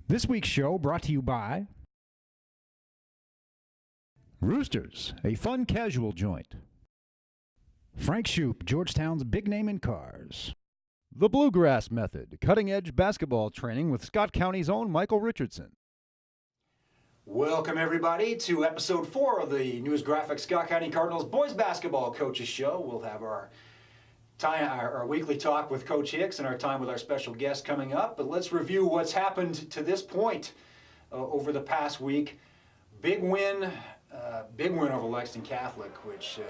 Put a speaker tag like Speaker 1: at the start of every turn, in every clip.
Speaker 1: This week's show brought to you by Roosters, a fun casual joint. Frank Shoup, Georgetown's big name in cars. The Bluegrass Method, cutting-edge basketball training with Scott County's own Michael Richardson.
Speaker 2: Welcome, everybody, to episode 4 of the News Graphic Scott County Cardinals Boys Basketball Coaches Show. We'll have our weekly talk with Coach Hicks and our time with our special guest coming up. But let's review what's happened to this point over the past week. Big win over Lexington Catholic, which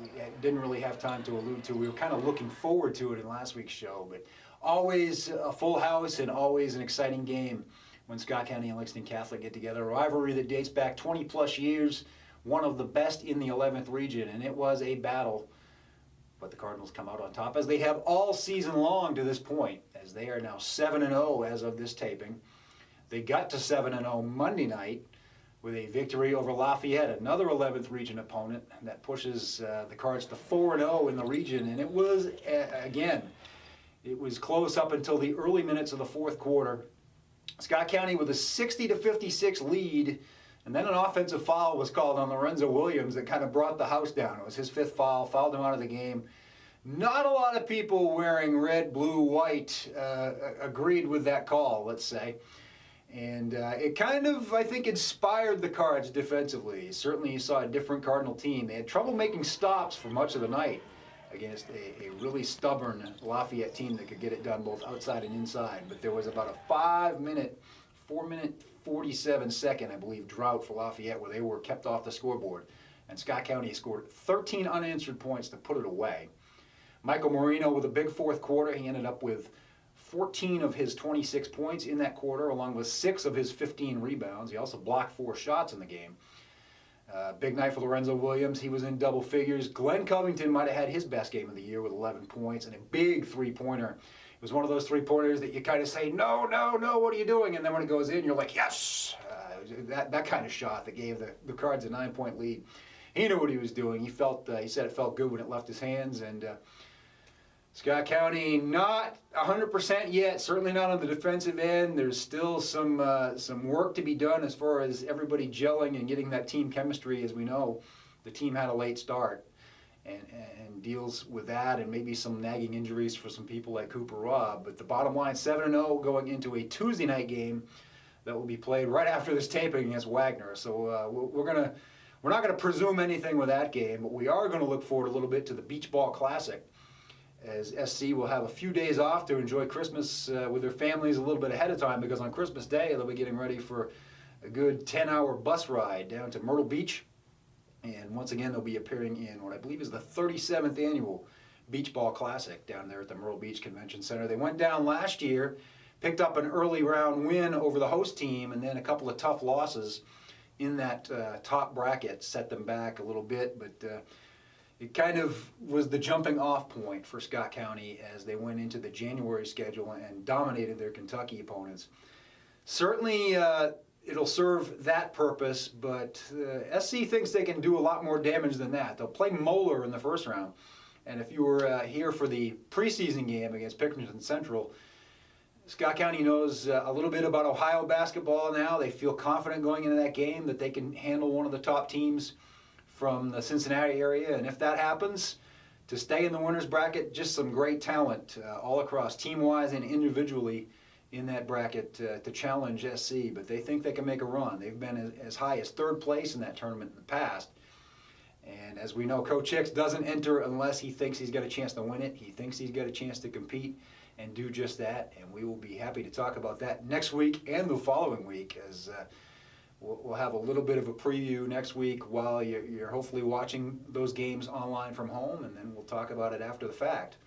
Speaker 2: we didn't really have time to allude to. We were kind of looking forward to it in last week's show, but always a full house and always an exciting game when Scott County and Lexington Catholic get together. A rivalry that dates back 20 plus years, one of the best in the 11th region, and it was a battle. But the Cardinals come out on top, as they have all season long to this point, as they are now 7-0 as of this taping. They got to 7-0 Monday night with a victory over Lafayette, another 11th region opponent that pushes the Cards to 4-0 in the region. And it was, again, it was close up until the early minutes of the fourth quarter. Scott County with a 60-56 lead, and then an offensive foul was called on Lorenzo Williams that kind of brought the house down. It was his 5th foul, fouled him out of the game. Not a lot of people wearing red, blue, white agreed with that call, let's say. And it kind of, I think, inspired the Cards defensively. Certainly you saw a different Cardinal team. They had trouble making stops for much of the night against a really stubborn Lafayette team that could get it done both outside and inside. But there was about a 4-minute 47-second, I believe, drought for Lafayette where they were kept off the scoreboard. And Scott County scored 13 unanswered points to put it away. Michael Marino with a big fourth quarter. He ended up with 14 of his 26 points in that quarter, along with 6 of his 15 rebounds. He also blocked 4 shots in the game. Big night for Lorenzo Williams. He was in double figures. Glenn Covington might have had his best game of the year with 11 points and a big three-pointer. It was one of those three-pointers that you kind of say, no, what are you doing? And then when it goes in, you're like, yes! That kind of shot that gave the Cards a 9-point lead. He knew what he was doing. He said it felt good when it left his hands. And Scott County not 100% yet, certainly not on the defensive end. There's still some work to be done as far as everybody gelling and getting that team chemistry. As we know, the team had a late start and deals with that and maybe some nagging injuries for some people like Cooper Robb. But the bottom line, 7-0 going into a Tuesday night game that will be played right after this taping against Wagner. So we're not gonna presume anything with that game, but we are gonna look forward a little bit to the Beach Ball Classic, as SC will have a few days off to enjoy Christmas with their families a little bit ahead of time, because on Christmas Day they'll be getting ready for a good 10-hour bus ride down to Myrtle Beach. And once again, they'll be appearing in what I believe is the 37th annual Beach Ball Classic down there at the Myrtle Beach Convention Center. They went down last year, picked up an early round win over the host team, and then a couple of tough losses in that top bracket set them back a little bit. But it kind of was the jumping off point for Scott County as they went into the January schedule and dominated their Kentucky opponents. Certainly it'll serve that purpose, but SC thinks they can do a lot more damage than that. They'll play Moeller in the first round. And if you were here for the preseason game against Pickerington Central, Scott County knows a little bit about Ohio basketball now. They feel confident going into that game that they can handle one of the top teams from the Cincinnati area. And if that happens, to stay in the winners bracket, just some great talent all across, team-wise and individually in that bracket to challenge SC. But they think they can make a run. They've been as high as 3rd place in that tournament in the past. And as we know, Coach Hicks doesn't enter unless he thinks he's got a chance to win it. He thinks he's got a chance to compete and do just that. And we will be happy to talk about that next week and the following week, as we'll have a little bit of a preview next week while you're hopefully watching those games online from home, and then we'll talk about it after the fact.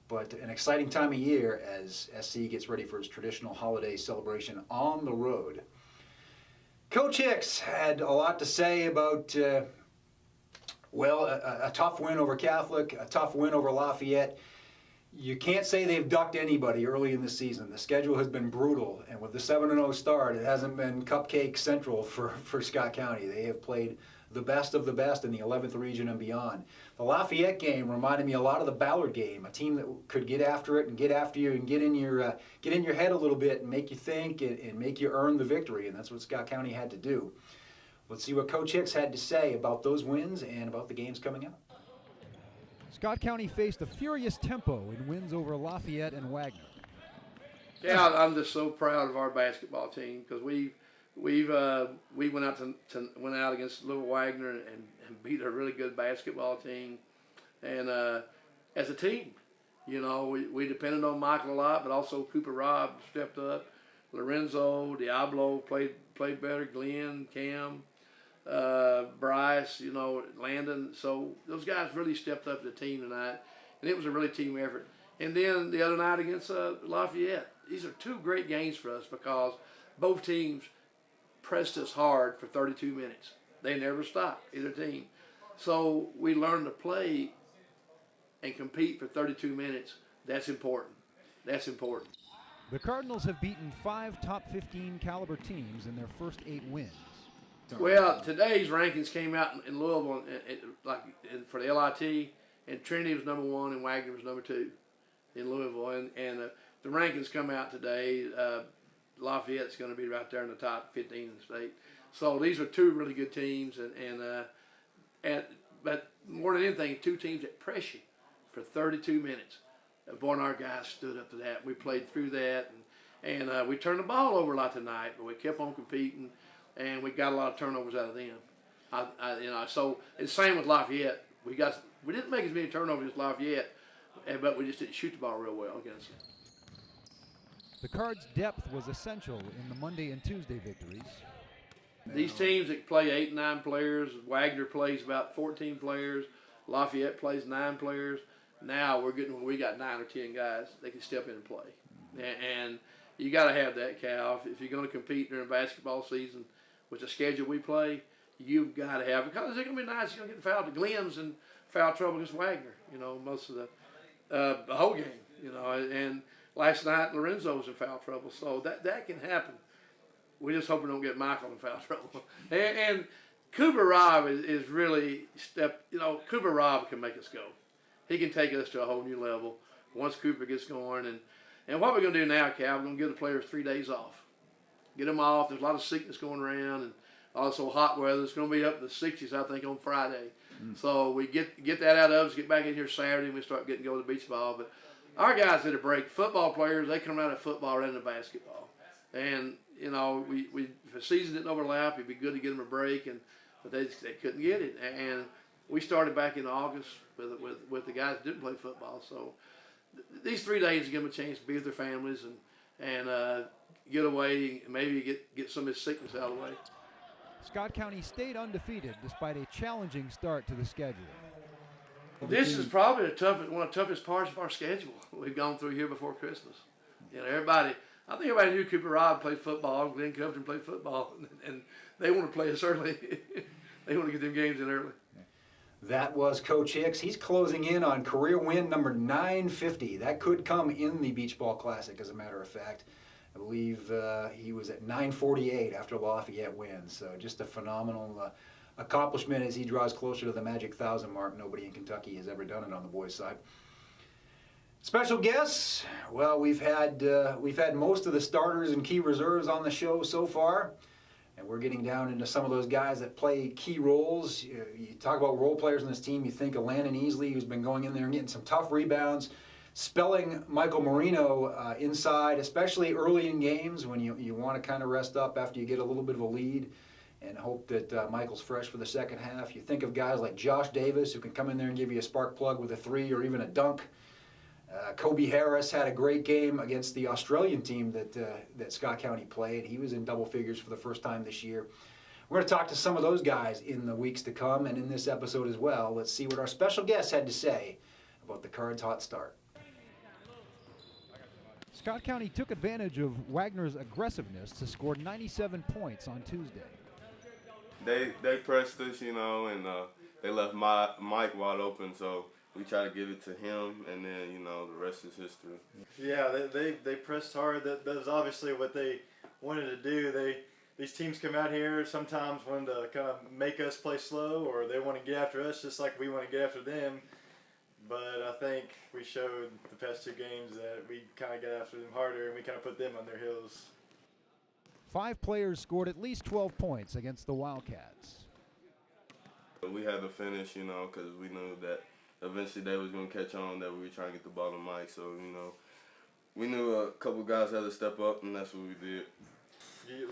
Speaker 2: But an exciting time of year as SC gets ready for its traditional holiday celebration on the road. Coach Hicks had a lot to say about, a tough win over Catholic, a tough win over Lafayette. You can't say they've ducked anybody early in the season. The schedule has been brutal, and with the 7-0 start, it hasn't been cupcake central for Scott County. They have played the best of the best in the 11th region and beyond. The Lafayette game reminded me a lot of the Ballard game, a team that could get after it and get after you and get in your head a little bit and make you think and make you earn the victory, and that's what Scott County had to do. Let's see what Coach Hicks had to say about those wins and about the games coming up.
Speaker 1: Scott County faced a furious tempo in wins over Lafayette and Wagner.
Speaker 3: Yeah, I'm just so proud of our basketball team because we went out against Little Wagner and beat a really good basketball team, and as a team, we depended on Michael a lot, but also Cooper Robb stepped up, Lorenzo, Diablo played better, Glenn, Cam, Bryce, Landon. So those guys really stepped up the team tonight, and it was a really team effort. And then the other night against Lafayette, these are two great games for us because both teams pressed us hard for 32 minutes. They never stopped, either team. So we learned to play and compete for 32 minutes. That's important. That's important.
Speaker 1: The Cardinals have beaten 5 top 15 caliber teams in their first 8 wins.
Speaker 3: Well, today's rankings came out in Louisville for the LIT, and Trinity was number 1 and Wagner was number 2 in Louisville. And the rankings come out today. Lafayette's going to be right there in the top 15 in the state. So these are 2 really good teams, but more than anything, 2 teams that press you for 32 minutes. Boy, and our guys stood up to that. We played through that, and we turned the ball over a lot tonight, but we kept on competing, and we got a lot of turnovers out of them. So it's the same with Lafayette. We didn't make as many turnovers as Lafayette, but we just didn't shoot the ball real well against them.
Speaker 1: The Cards' depth was essential in the Monday and Tuesday victories.
Speaker 3: These teams that play 8 and 9 players, Wagner plays about 14 players, Lafayette plays 9 players. Now we got 9 or 10 guys that can step in and play, and you got to have that, Cal. If you're going to compete during basketball season with the schedule we play, you've got to have it because it's going to be nice. You're going to get fouled. Glenn's in foul trouble against Wagner. Most of the whole game. And last night Lorenzo was in foul trouble, so that can happen. We just hope we don't get Michael in foul trouble. And Cooper Robb is really Cooper Robb can make us go. He can take us to a whole new level once Cooper gets going. And what we're going to do now, Cal, we're going to give the players 3 days off. Get them off. There's a lot of sickness going around, and also hot weather. It's going to be up in the 60s, I think, on Friday. So we get that out of us, get back in here Saturday, and we start getting to go to beach ball. But our guys did a break. Football players, they come out of football right into basketball. And, we if the season didn't overlap, it'd be good to get them a break, but they couldn't get it. And we started back in August with the guys that didn't play football. So these 3 days give them a chance to be with their families and get away and maybe get some of this sickness out of the way.
Speaker 1: Scott County stayed undefeated despite a challenging start to the schedule.
Speaker 3: This is probably one of the toughest parts of our schedule we've gone through here before Christmas. I think everybody knew Cooper Robb played football, Glenn Covington played football, and they want to play us early. They want to get them games in early.
Speaker 2: That was Coach Hicks. He's closing in on career win number 950. That could come in the Beach Ball Classic, as a matter of fact. I believe he was at 948 after Lafayette wins. So just a phenomenal accomplishment as he draws closer to the magic 1,000 mark. Nobody in Kentucky has ever done it on the boys' side. Special guests. Well, we've had most of the starters and key reserves on the show so far. And we're getting down into some of those guys that play key roles. You talk about role players in this team, you think of Landon Easley, who's been going in there and getting some tough rebounds, spelling Michael Marino inside, especially early in games when you want to kind of rest up after you get a little bit of a lead and hope that Michael's fresh for the second half. You think of guys like Josh Davis, who can come in there and give you a spark plug with a 3 or even a dunk. Kobe Harris had a great game against the Australian team that Scott County played. He was in double figures for the first time this year. We're going to talk to some of those guys in the weeks to come and in this episode as well. Let's see what our special guests had to say about the Cards' hot start.
Speaker 1: Scott County took advantage of Wagner's aggressiveness to score 97 points on Tuesday.
Speaker 4: They pressed us, and they left Mike wide open, so we try to give it to him, and then, the rest is
Speaker 5: history. Yeah, they pressed hard. That was obviously what they wanted to do. They these teams come out here sometimes wanting to kind of make us play slow, or they want to get after us just like we want to get after them. But I think we showed the past 2 games that we kind of got after them harder, and we kind of put them on their heels.
Speaker 1: 5 players scored at least 12 points against the Wildcats.
Speaker 4: We had to finish, you know, because we knew that eventually they was going to catch on, that we were trying to get the ball to Mike. So, you know, we knew a couple guys had to step up, and that's what we did.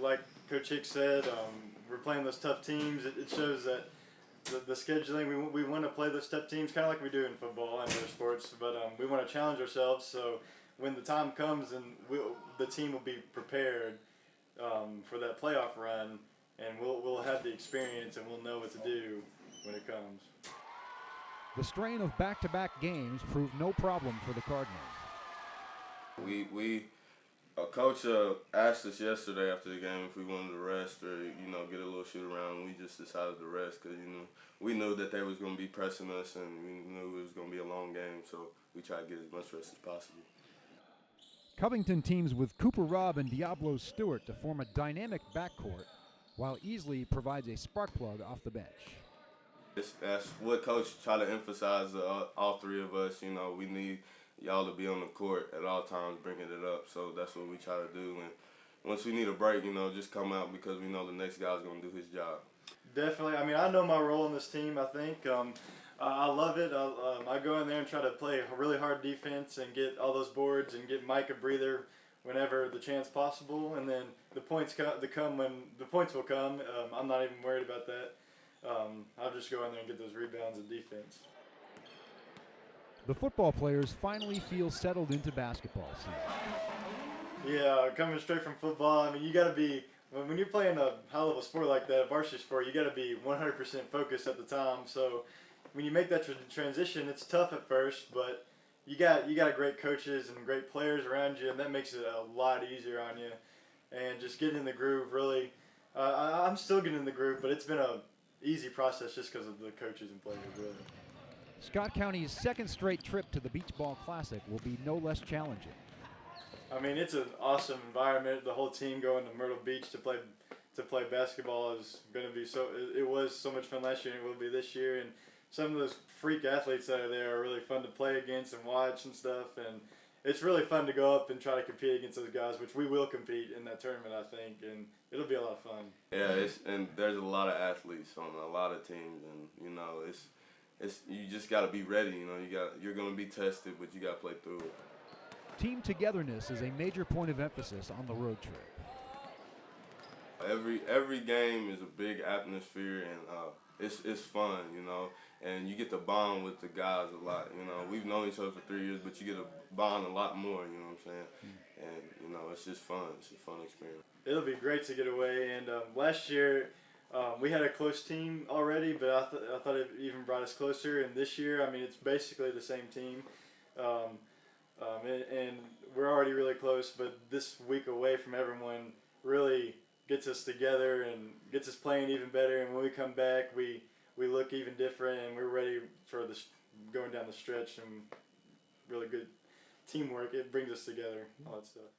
Speaker 5: Like Coach Hicks said, we're playing those tough teams. It shows that the scheduling, we want to play those tough teams kind of like we do in football and other sports, but we want to challenge ourselves. So when the time comes, and the team will be prepared for that playoff run, and we'll have the experience and we'll know what to do when it comes.
Speaker 1: The strain of back-to-back games proved no problem for the Cardinals.
Speaker 4: Coach asked us yesterday after the game if we wanted to rest or, you know, get a little shoot around. We just decided to rest because, you know, we knew that they was going to be pressing us, and we knew it was going to be a long game, so we tried to get as much rest as possible.
Speaker 1: Covington teams with Cooper Robb and Diablo Stewart to form a dynamic backcourt, while Easley provides a spark plug off the bench.
Speaker 4: That's what Coach tried to emphasize to all 3 of us. You know, we need y'all to be on the court at all times, bringing it up. So that's what we try to do. And once we need a break, you know, just come out because we know the next guy's going to do his job.
Speaker 5: Definitely. I mean, I know my role in this team, I think. I love it. I go in there and try to play a really hard defense and get all those boards and get Mike a breather whenever the chance possible. And then the points come when the points will come. I'm not even worried about that. I'll just go in there and get those rebounds and defense.
Speaker 1: The football players finally feel settled into basketball season.
Speaker 5: Yeah, coming straight from football, I mean, you got to be, when you're playing a high-level sport like that, a varsity sport, you got to be 100% focused at the time. So when you make that transition, it's tough at first, but you got great coaches and great players around you, and that makes it a lot easier on you. And just getting in the groove, really, I'm still getting in the groove, but it's been a easy process just because of the coaches and players, really.
Speaker 1: Scott County's second straight trip to the Beach Ball Classic will be no less challenging.
Speaker 5: I mean, it's an awesome environment. The whole team going to Myrtle Beach to play basketball is going to be so. It was so much fun last year, and it will be this year. And some of those freak athletes that are there are really fun to play against and watch and stuff. And it's really fun to go up and try to compete against those guys, which we will compete in that tournament, I think, and it'll be a lot of fun.
Speaker 4: Yeah, and there's a lot of athletes on a lot of teams, and you know, it's you just got to be ready. You know, you're going to be tested, but you got to play through it.
Speaker 1: Team togetherness is a major point of emphasis on the road trip.
Speaker 4: Every game is a big atmosphere, and it's fun, you know, and you get to bond with the guys a lot. You know, we've known each other for 3 years, but you get to bond a lot more. You know what I'm saying? And you know, it's just fun. It's a fun experience.
Speaker 5: It'll be great to get away. And last year we had a close team already, but I thought it even brought us closer. And this year, I mean, it's basically the same team. And we're already really close, but this week away from everyone really gets us together and gets us playing even better. And when we come back, we look even different, and we're ready for going down the stretch and really good teamwork. It brings us together, all that stuff.